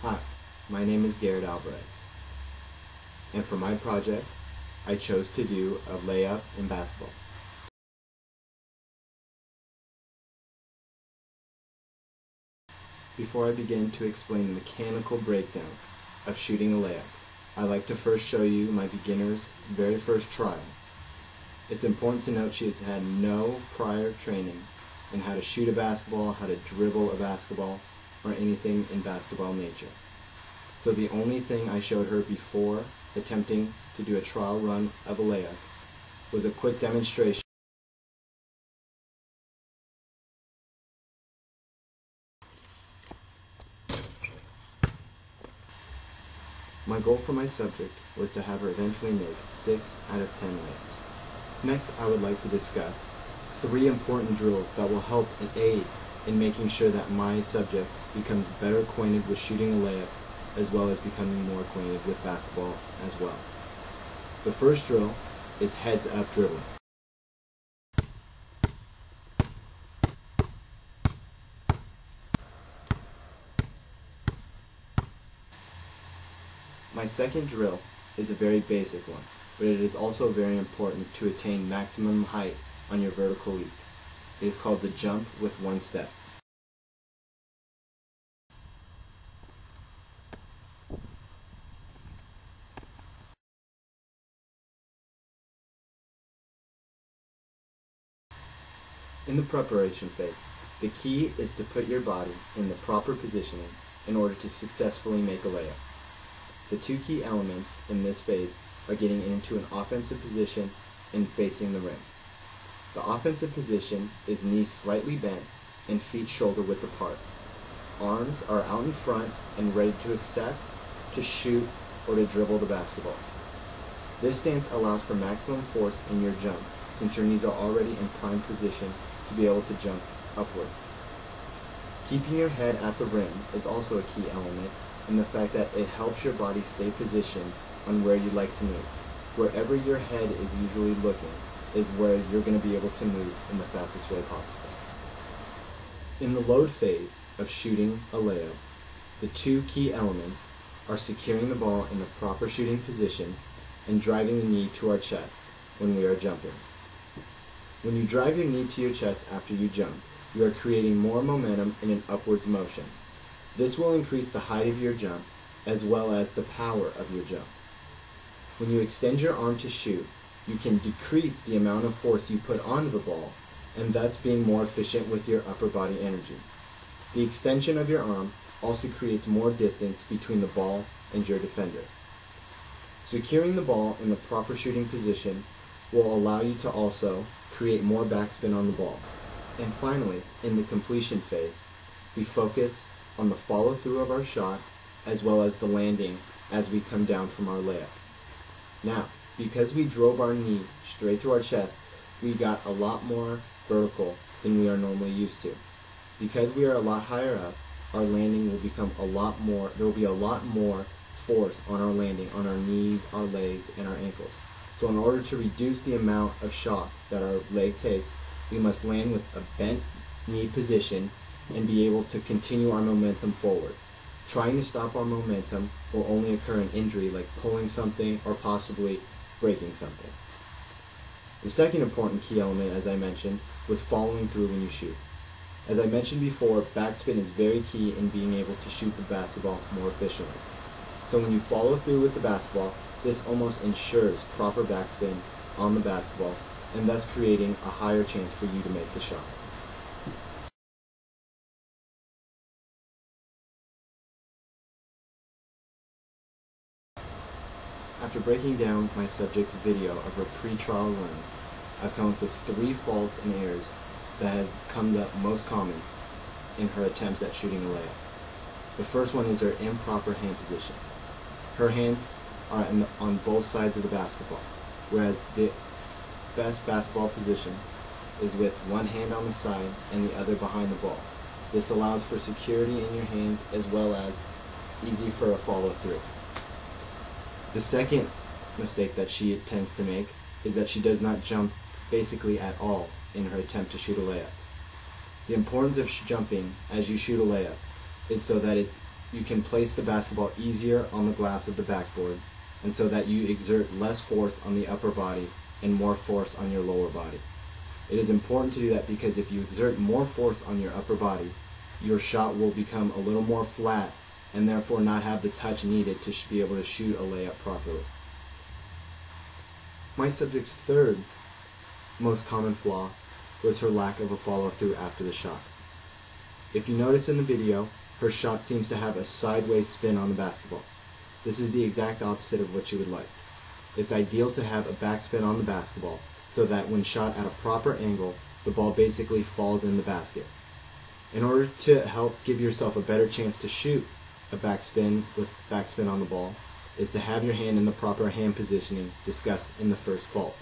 Hi, my name is Garrett Alvarez, and for my project, I chose to do a layup in basketball. Before I begin to explain the mechanical breakdown of shooting a layup, I'd like to first show you my beginner's very first trial. It's important to note she has had no prior training in how to shoot a basketball, how to dribble a basketball, or anything in basketball nature. So the only thing I showed her before attempting to do a trial run of a layup was a quick demonstration. My goal for my subject was to have her eventually make 6 out of 10 layups. Next, I would like to discuss 3 important drills that will help and aid in making sure that my subject becomes better acquainted with shooting a layup as well as becoming more acquainted with basketball as well. The first drill is heads up dribbling. My second drill is a very basic one, but it is also very important to attain maximum height on your vertical leap. It is called the jump with 1 step. In the preparation phase, the key is to put your body in the proper positioning in order to successfully make a layup. The 2 key elements in this phase are getting into an offensive position and facing the rim. The offensive position is knees slightly bent and feet shoulder width apart. Arms are out in front and ready to accept, to shoot, or to dribble the basketball. This stance allows for maximum force in your jump since your knees are already in prime position to be able to jump upwards. Keeping your head at the rim is also a key element in the fact that it helps your body stay positioned on where you'd like to move. Wherever your head is usually looking is where you're going to be able to move in the fastest way possible. In the load phase of shooting a layup, the 2 key elements are securing the ball in the proper shooting position and driving the knee to our chest when we are jumping. When you drive your knee to your chest after you jump, you are creating more momentum in an upwards motion. This will increase the height of your jump as well as the power of your jump. When you extend your arm to shoot, you can decrease the amount of force you put onto the ball and thus being more efficient with your upper body energy. The extension of your arm also creates more distance between the ball and your defender. Securing the ball in the proper shooting position will allow you to also create more backspin on the ball. And finally, in the completion phase, we focus on the follow-through of our shot as well as the landing as we come down from our layup. Now, because we drove our knee straight to our chest, we got a lot more vertical than we are normally used to. Because we are a lot higher up, our landing will become a lot more, there will be a lot more force on our landing, on our knees, our legs, and our ankles. So in order to reduce the amount of shock that our leg takes, we must land with a bent knee position and be able to continue our momentum forward. Trying to stop our momentum will only occur in injury like pulling something or possibly breaking something. The second important key element, as I mentioned, was following through when you shoot. As I mentioned before, backspin is very key in being able to shoot the basketball more efficiently. So when you follow through with the basketball, this almost ensures proper backspin on the basketball and thus creating a higher chance for you to make the shot. After breaking down my subject's video of her pre-trial runs, I've come up with 3 faults and errors that have come up most common in her attempts at shooting a layup. The first one is her improper hand position. Her hands are on both sides of the basketball, whereas the best basketball position is with one hand on the side and the other behind the ball. This allows for security in your hands as well as easy for a follow-through. The second mistake that she tends to make is that she does not jump basically at all in her attempt to shoot a layup. The importance of jumping as you shoot a layup is so that it's you can place the basketball easier on the glass of the backboard, and so that you exert less force on the upper body and more force on your lower body. It is important to do that because if you exert more force on your upper body, your shot will become a little more flat and therefore not have the touch needed to be able to shoot a layup properly. My subject's third most common flaw was her lack of a follow-through after the shot. If you notice in the video, her shot seems to have a sideways spin on the basketball. This is the exact opposite of what you would like. It's ideal to have a backspin on the basketball so that when shot at a proper angle, the ball basically falls in the basket. In order to help give yourself a better chance to shoot a backspin with backspin on the ball, is to have your hand in the proper hand positioning discussed in the first fault.